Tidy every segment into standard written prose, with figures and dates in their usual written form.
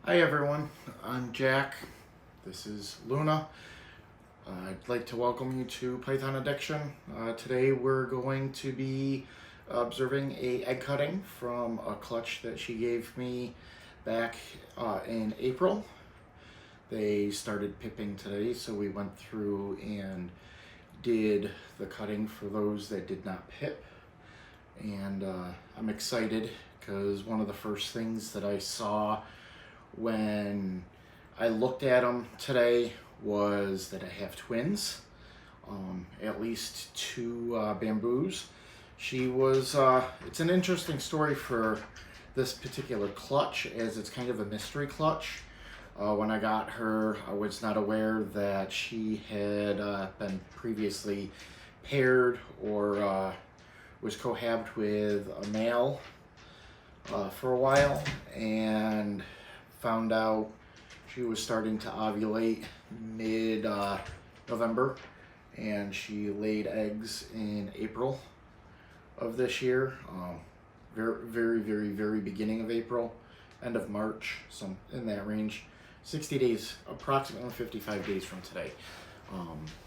Hi everyone, I'm Jack. This is Luna. I'd like to welcome you to Python Addiction. Today we're going to be observing a egg cutting from a clutch that she gave me back in April. They started pipping today, so we went through and did the cutting for those that did not pip. And I'm excited because one of the first things that I saw when I looked at them today was that I have twins, at least two bamboos. It's an interesting story for this particular clutch, as it's kind of a mystery clutch. When I got her, I was not aware that she had been previously paired or was cohabbed with a male for a while, and found out she was starting to ovulate mid November, and she laid eggs in April of this year. Very beginning of April, end of March, some in that range. 60 days, approximately 55 days from today.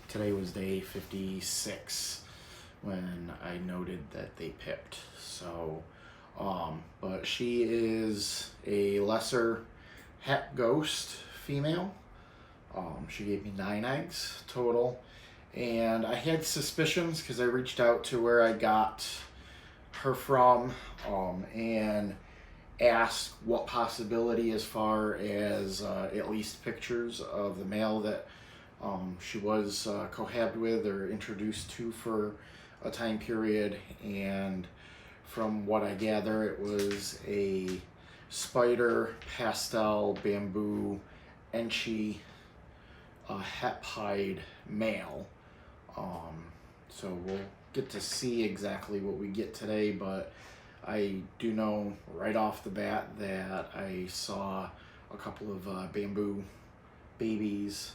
Today was day 56 when I noted that they pipped. So, but she is a Lesser Het Ghost female. She gave me 9 eggs total, and I had suspicions because I reached out to where I got her from and asked what possibility, as far as at least pictures of the male that she was cohabbed with or introduced to for a time period. And from what I gather, it was a spider pastel bamboo enchi het pied male. So we'll get to see exactly what we get today, but I do know right off the bat that I saw a couple of bamboo babies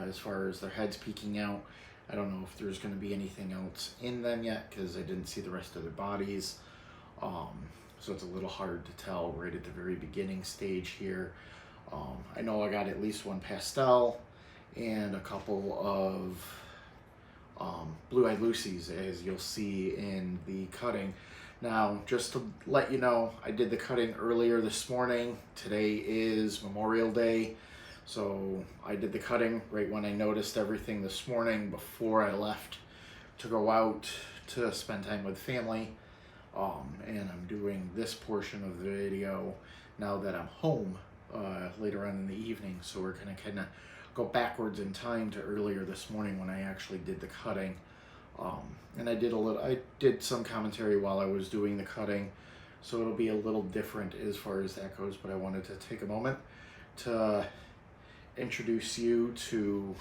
as far as their heads peeking out. I don't know if there's going to be anything else in them yet because I didn't see the rest of their bodies. So it's a little hard to tell right at the very beginning stage here. I know I got at least one pastel and a couple of blue-eyed Lucy's, as you'll see in the cutting. Now, just to let you know, I did the cutting earlier this morning. Today is Memorial Day, so I did the cutting right when I noticed everything this morning before I left to go out to spend time with family. And I'm doing this portion of the video now that I'm home later on in the evening, so we're gonna kind of go backwards in time to earlier this morning when I actually did the cutting. And I did some commentary while I was doing the cutting, so it'll be a little different as far as that goes, but I wanted to take a moment to introduce you to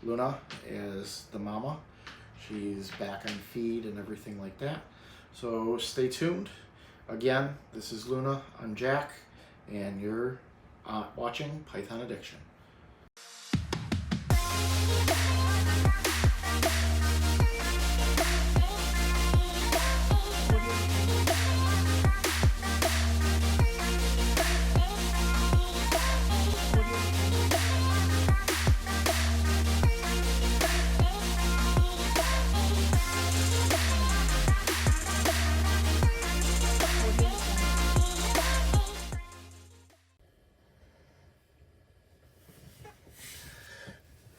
Luna as the mama. She's back on feed and everything like that. So stay tuned. Again, this is Luna, I'm Jack, and you're watching Python Addiction.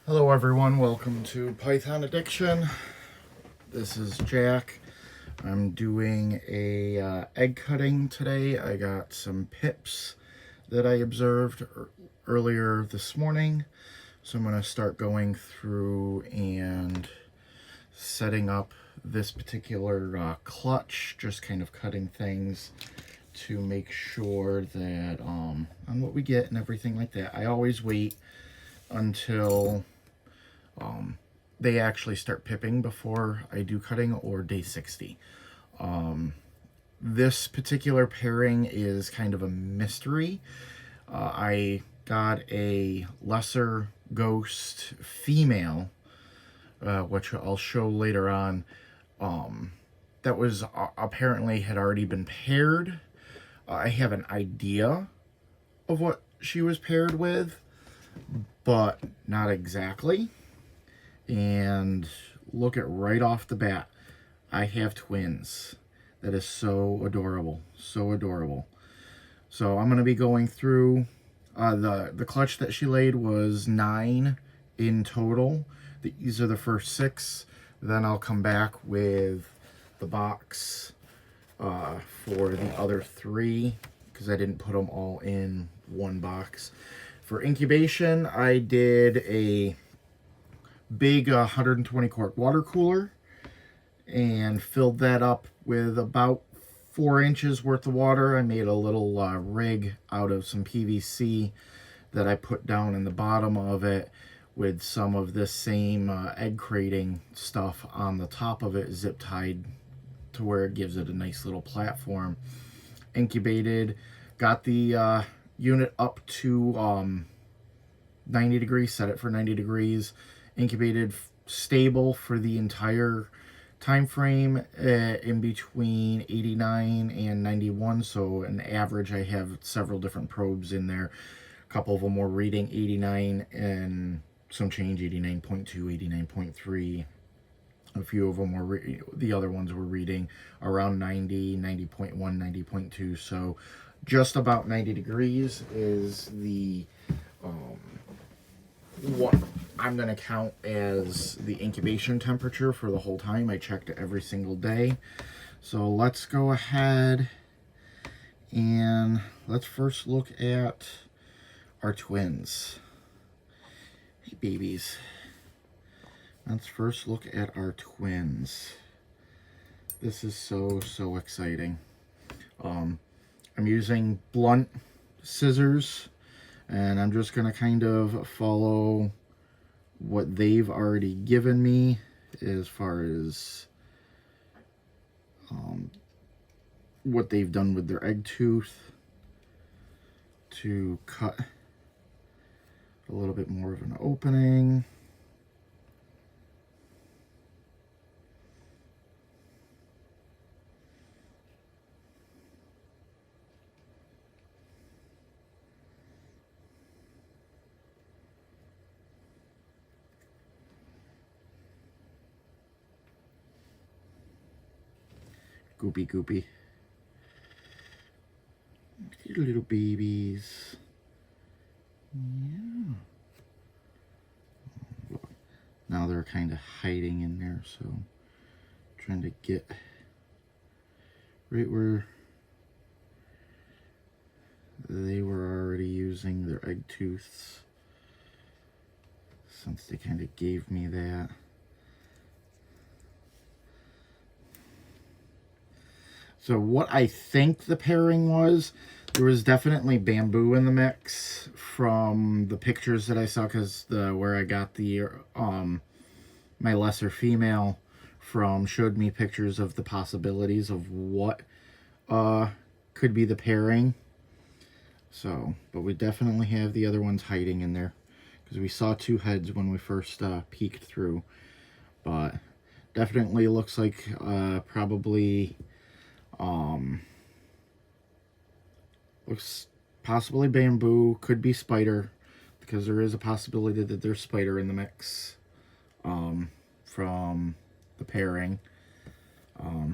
Hello everyone, welcome to Python Addiction. This is Jack. I'm doing a egg cutting today. I got some pips that I observed earlier this morning. So I'm going to start going through and setting up this particular clutch, just kind of cutting things to make sure that on what we get and everything like that. I always wait until they actually start pipping before I do cutting, or day 60. This particular pairing is kind of a mystery. I got a Lesser Ghost female, which I'll show later on, that was apparently had already been paired. I have an idea of what she was paired with, but not exactly. And look at right off the bat, I have twins. That is so adorable, so adorable. So I'm going to be going through, the clutch that she laid was 9 in total. These are the first 6. Then I'll come back with the box for the other 3, because I didn't put them all in one box. For incubation, I did a big 120 quart water cooler and filled that up with about 4 inches worth of water. I made a little rig out of some PVC that I put down in the bottom of it with some of this same egg crating stuff on the top of it, zip tied to where it gives it a nice little platform. Incubated, got the unit up to 90 degrees, set it for 90 degrees, incubated stable for the entire time frame, in between 89 and 91. So an average, I have several different probes in there. A couple of them were reading 89 and some change, 89.2, 89.3. A few of them were, the other ones were reading around 90, 90.1, 90.2. So just about 90 degrees is the what I'm going to count as the incubation temperature for the whole time. I checked it every single day. So let's go ahead and let's first look at our twins. Hey, babies. Let's first look at our twins. This is so exciting. I'm using blunt scissors, and I'm just going to kind of follow what they've already given me as far as what they've done with their egg tooth to cut a little bit more of an opening. Goopy goopy. These little babies. Yeah. Now they're kind of hiding in there, so I'm trying to get right where they were already using their egg tooths, since they kind of gave me that. So what I think the pairing was, there was definitely bamboo in the mix from the pictures that I saw, because where I got the my lesser female from showed me pictures of the possibilities of what could be the pairing. So, but we definitely have the other ones hiding in there, because we saw 2 heads when we first peeked through. But definitely looks like probably looks possibly bamboo, could be spider, because there is a possibility that there's spider in the mix from the pairing.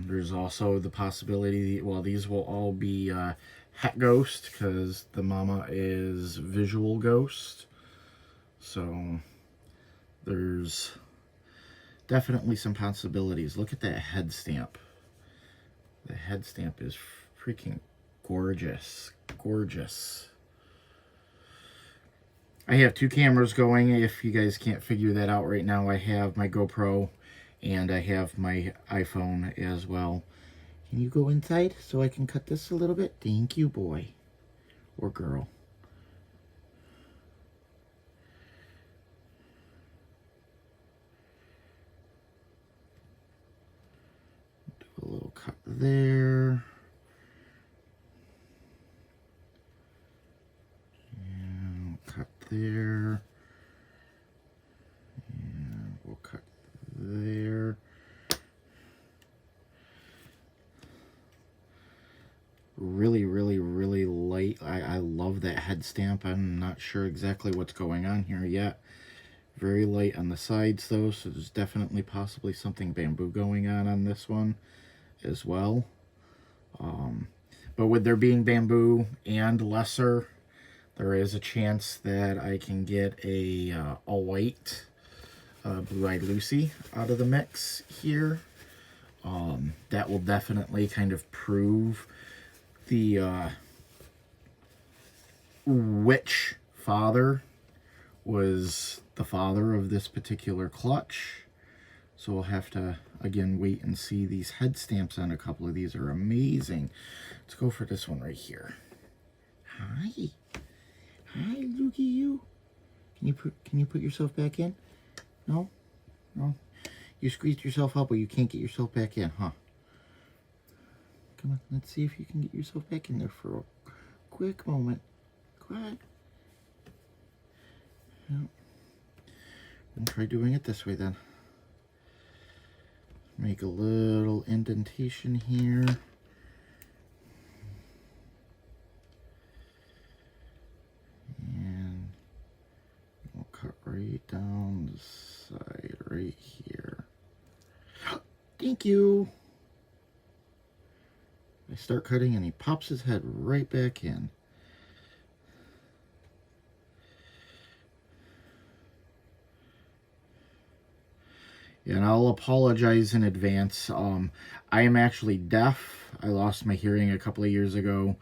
There's also the possibility, well, these will all be Het Ghost, because the mama is visual ghost. So there's definitely some possibilities. Look at that head stamp. The head stamp is freaking gorgeous. Gorgeous. I have 2 cameras going. If you guys can't figure that out right now, I have my GoPro and I have my iPhone as well. Can you go inside so I can cut this a little bit? Thank you, boy or girl. Do a little cut there. And cut there. And we'll cut there. Really light. I love that head stamp. I'm not sure exactly what's going on here yet. Very light on the sides though, so there's definitely possibly something bamboo going on this one as well. But with there being bamboo and lesser, there is a chance that I can get a white Blue-Eyed Lucy out of the mix here. That will definitely kind of prove the which father was the father of this particular clutch. So we'll have to, again, wait and see. These head stamps on a couple of these are amazing. Let's go for this one right here. Hi. Hi, looky you. Can you put yourself back in? No? No? You squeezed yourself out, but you can't get yourself back in, huh? Come on, let's see if you can get yourself back in there for a quick moment. Go ahead. Yep. And try doing it this way then. Make a little indentation here. And we'll cut right down the side right here. Thank you. I start cutting and he pops his head right back in. And I'll apologize in advance. I am actually deaf. I lost my hearing a couple of years ago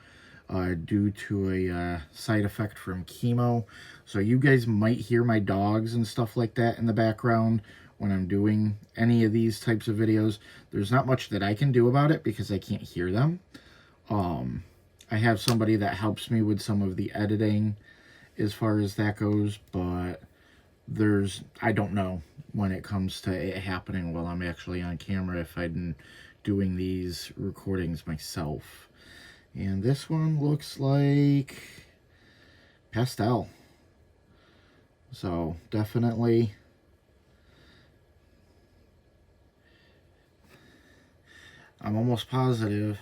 due to a side effect from chemo. So you guys might hear my dogs and stuff like that in the background when I'm doing any of these types of videos. There's not much that I can do about it because I can't hear them. I have somebody that helps me with some of the editing as far as that goes, but I don't know when it comes to it happening while I'm actually on camera if I'm doing these recordings myself. And this one looks like pastel. So definitely I'm almost positive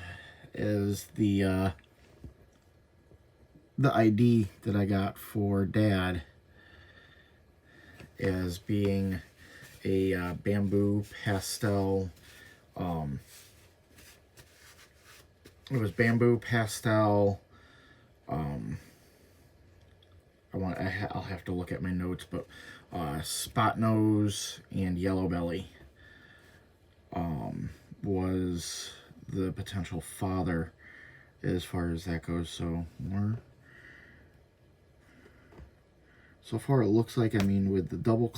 is the ID that I got for Dad as being a bamboo pastel. It was bamboo pastel. I'll have to look at my notes, but spot nose and yellow belly was the potential father as far as that goes. So so far it looks like, I mean, with the double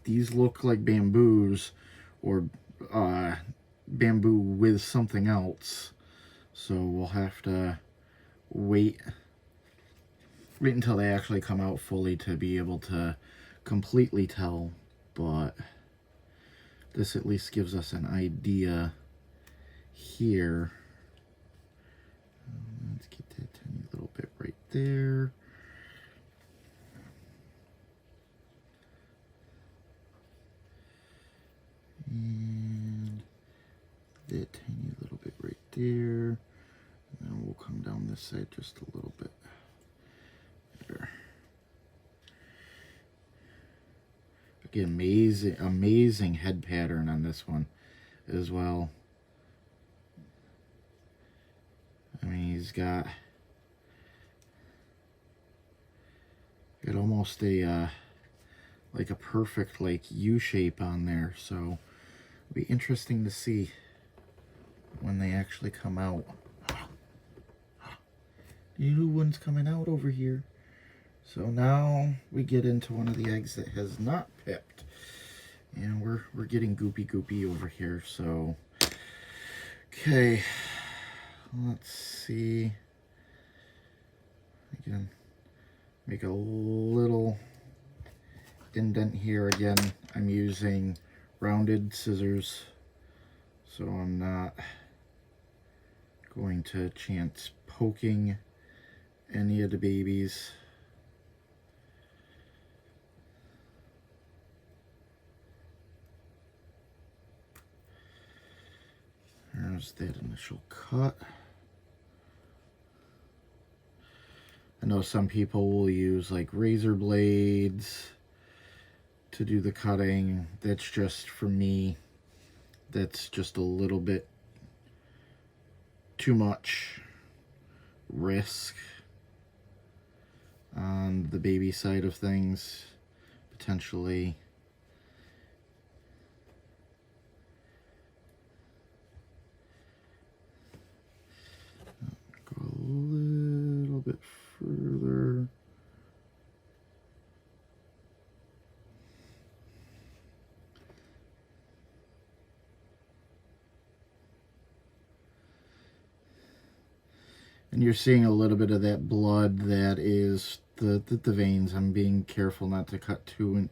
these look like bamboos or bamboo with something else. So we'll have to wait until they actually come out fully to be able to completely tell, but this at least gives us an idea here. Let's get that tiny little bit right there. And that tiny little bit right there. And then we'll come down this side just a little bit. There. Again, amazing head pattern on this one as well. I mean, he's got almost a like a perfect like U shape on there. So it'll be interesting to see when they actually come out. The new one's coming out over here. So now we get into one of the eggs that has not pipped. And we're getting goopy over here. So, okay. Let's see. Again, make a little indent here. Again, I'm using rounded scissors, so I'm not going to chance poking any of the babies. There's that initial cut. I know some people will use like razor blades to do the cutting. That's just, for me, that's just a little bit too much risk on the baby side of things, potentially. Go a little bit further. And you're seeing a little bit of that blood that is the veins. I'm being careful not to cut too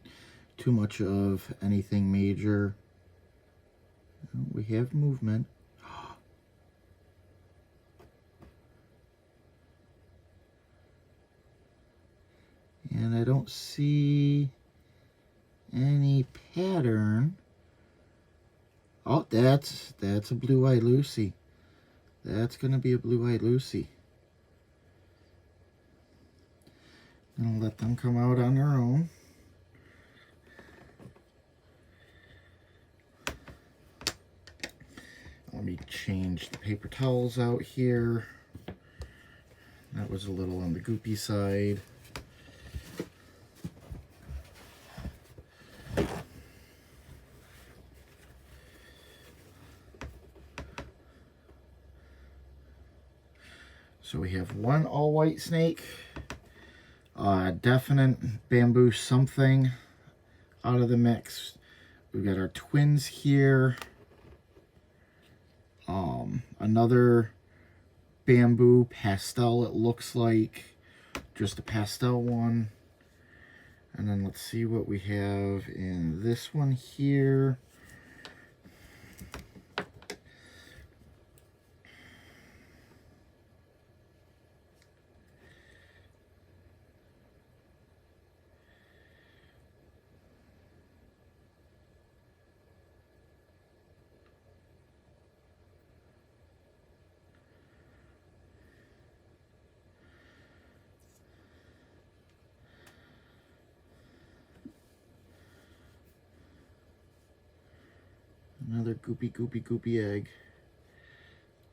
much of anything major. We have movement. And I don't see any pattern. Oh, that's a blue-eyed Lucy. That's gonna be a blue-eyed Lucy. And I'll let them come out on their own. Let me change the paper towels out here. That was a little on the goopy side. So we have one all-white snake, definite bamboo something out of the mix. We've got our twins here. Another bamboo pastel, it looks like. Just a pastel one. And then let's see what we have in this one here. Another goopy egg.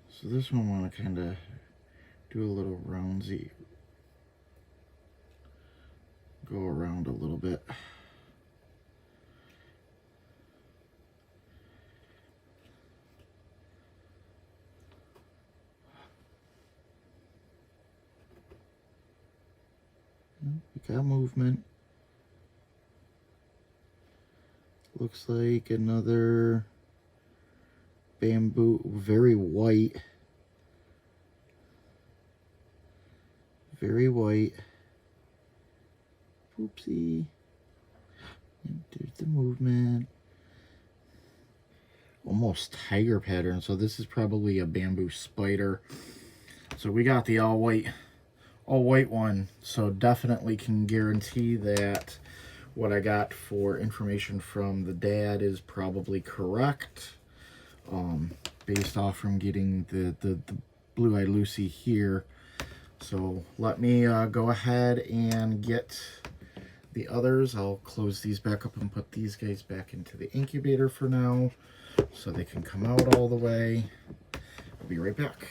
So this one I want to kind of do a little roundsy. Go around a little bit. We got movement. Looks like another bamboo, very white. Very white. Oopsie. And there's the movement. Almost tiger pattern. So this is probably a bamboo spider. So we got the all white one. So definitely can guarantee that what I got for information from the dad is probably correct. Based off from getting the blue-eyed Lucy here. So let me go ahead and get the others. I'll close these back up and put these guys back into the incubator for now so they can come out all the way. I'll be right back.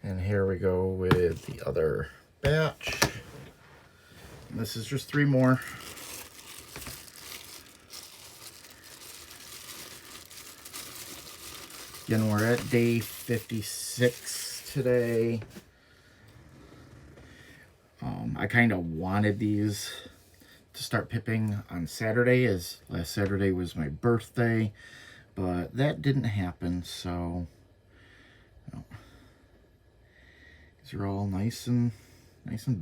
And here we go with the other batch. And this is just 3 more. Again, we're at day 56 today. I kind of wanted these to start pipping on Saturday, as last Saturday was my birthday, but that didn't happen. So these are all nice and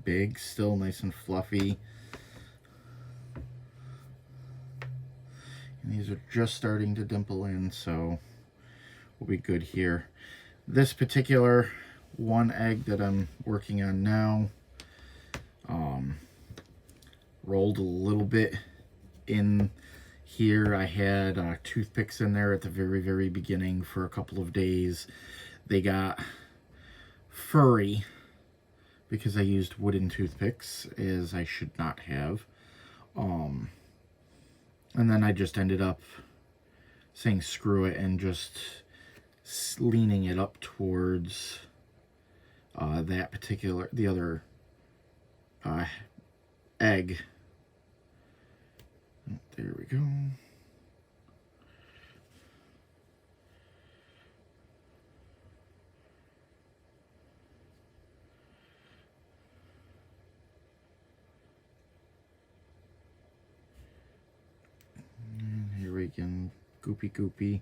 big, still nice and fluffy. And these are just starting to dimple in, so we'll be good here. This particular one egg that I'm working on now rolled a little bit in here. I had toothpicks in there at the very beginning for a couple of days. They got furry because I used wooden toothpicks, as I should not have. And then I just ended up saying screw it and just leaning it up towards the other egg. There we go. And here we can goopy goopy.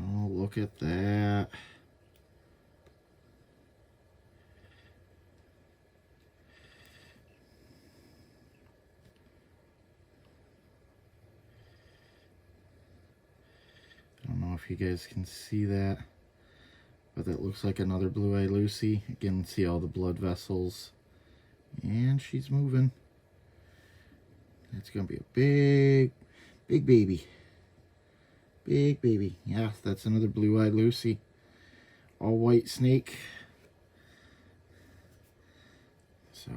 Oh, look at that. I don't know if you guys can see that, but that looks like another Blue-Eyed Lucy. Again, see all the blood vessels. And she's moving. It's going to be a big, big baby. Big baby. Yeah, that's another Blue-Eyed Lucy. All white snake. So,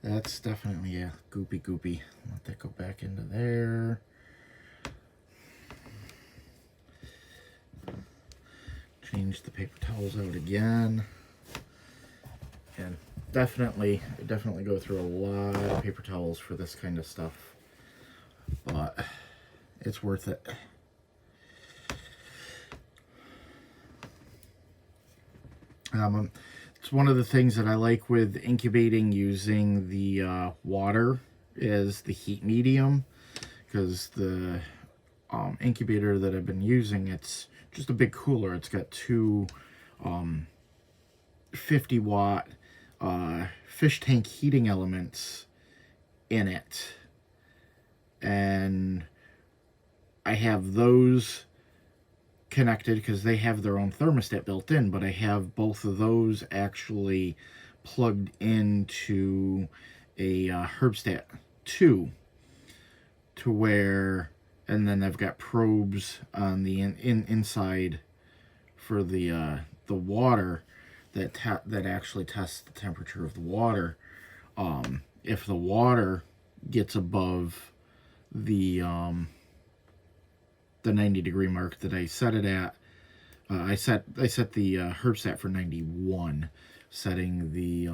that's definitely a goopy goopy. Let that go back into there. Change the paper towels out again. And definitely go through a lot of paper towels for this kind of stuff. But it's worth it. It's one of the things that I like with incubating using the water is the heat medium, because the incubator that I've been using, it's just a big cooler. It's got two 50-watt fish tank heating elements in it, and I have those connected because they have their own thermostat built in, but I have both of those actually plugged into a Herbstat 2 to where, and then I've got probes on the inside for the water that actually tests the temperature of the water. If the water gets above the 90-degree mark that I set it at, I set the Herbstat for 91, setting the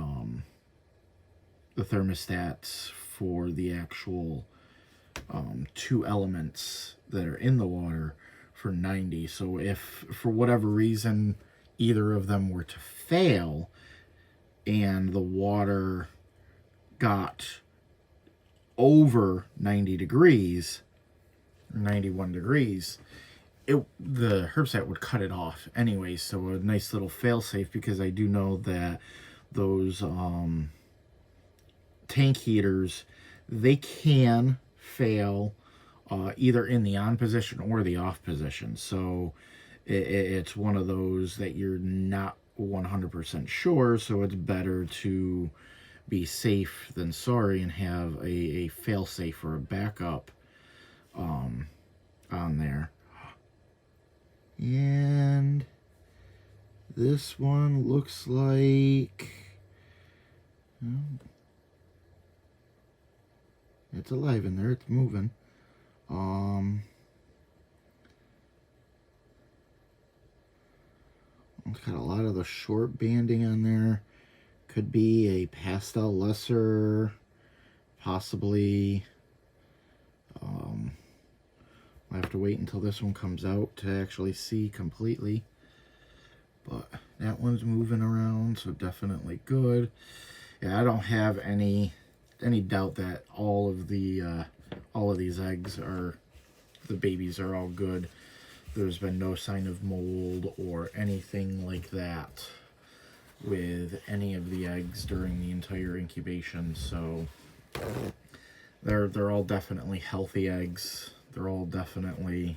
thermostats for the actual two elements that are in the water for 90. So if for whatever reason either of them were to fail and the water got over 90 degrees, 91 degrees, the Herbstat would cut it off anyway. So a nice little fail-safe, because I do know that those tank heaters, they can fail either in the on position or the off position. So it's one of those that you're not 100% sure, so it's better to be safe than sorry and have a fail-safe or a backup on there. And this one looks like it's alive in there, it's moving. It's got a lot of the short banding on there. Could be a pastel lesser, possibly. I have to wait until this one comes out to actually see completely. But that one's moving around, so definitely good. Yeah, I don't have any doubt that all of these eggs are, the babies are all good. There's been no sign of mold or anything like that with any of the eggs during the entire incubation. So they're all definitely healthy eggs. They're all definitely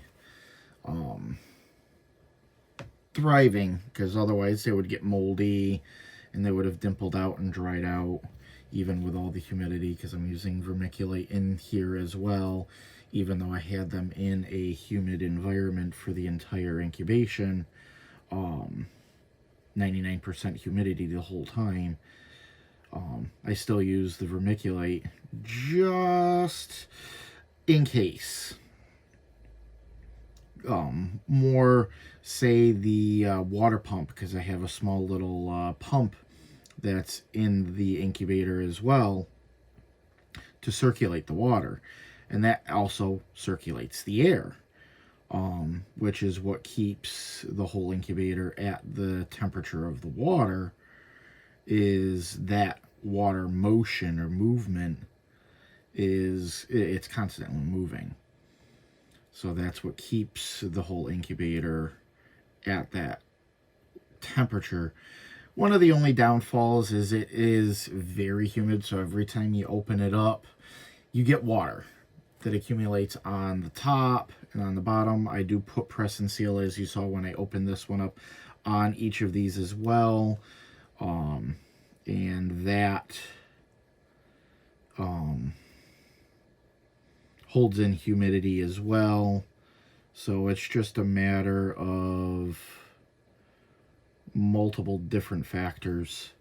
thriving, because otherwise they would get moldy and they would have dimpled out and dried out. even with all the humidity, because I'm using vermiculite in here as well, even though I had them in a humid environment for the entire incubation, 99% humidity the whole time. I still use the vermiculite just in case. More say the water pump, because I have a small little pump that's in the incubator as well to circulate the water, and that also circulates the air, which is what keeps the whole incubator at the temperature of the water. Is that water motion or movement, it's constantly moving. So that's what keeps the whole incubator at that temperature. One of the only downfalls is it is very humid, so every time you open it up, you get water that accumulates on the top and on the bottom. I do put press and seal, as you saw when I opened this one up, on each of these as well. And that holds in humidity as well. So it's just a matter of multiple different factors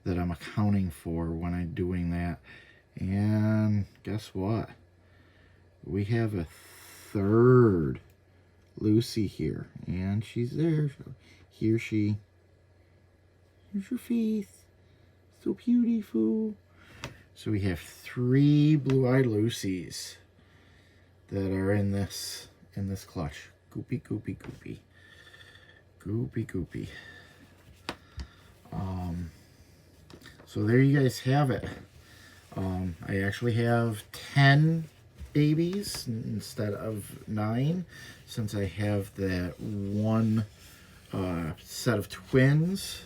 that I'm accounting for when I'm doing that. And guess what? We have a third Lucy here, and she's there. Here's your face. So beautiful. So we have 3 blue-eyed Lucies that are in this clutch. Goopy, goopy, goopy. Goopy, goopy. So there you guys have it. I actually have 10 babies instead of 9, since I have that one set of twins.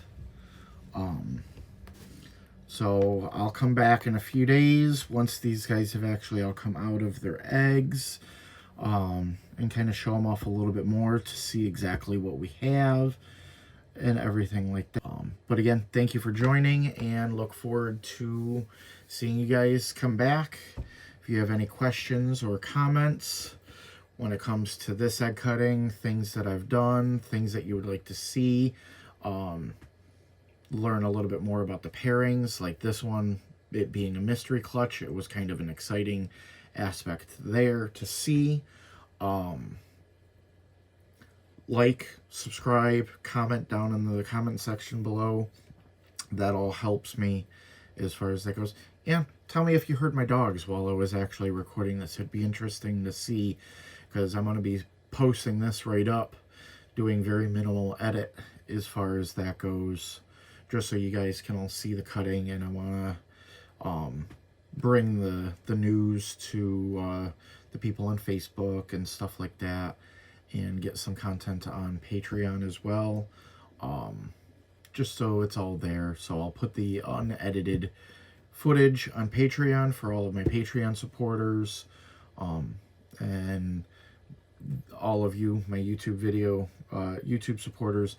So I'll come back in a few days once these guys have actually all come out of their eggs, and kind of show them off a little bit more to see exactly what we have and everything like that. But again, thank you for joining, and look forward to seeing you guys come back. If you have any questions or comments when it comes to this egg cutting, things that I've done, things that you would like to see, learn a little bit more about the pairings, like this one, it being a mystery clutch, it was kind of an exciting aspect there to see. Like, subscribe, comment down in the comment section below. That all helps me as far as that goes. And tell me if you heard my dogs while I was actually recording this. It'd be interesting to see, because I'm going to be posting this right up, doing very minimal edit as far as that goes, just so you guys can all see the cutting. And I want to bring the news to the people on Facebook and stuff like that, and get some content on Patreon as well, just so it's all there. So I'll put the unedited footage on Patreon for all of my Patreon supporters, and all of you, my YouTube supporters.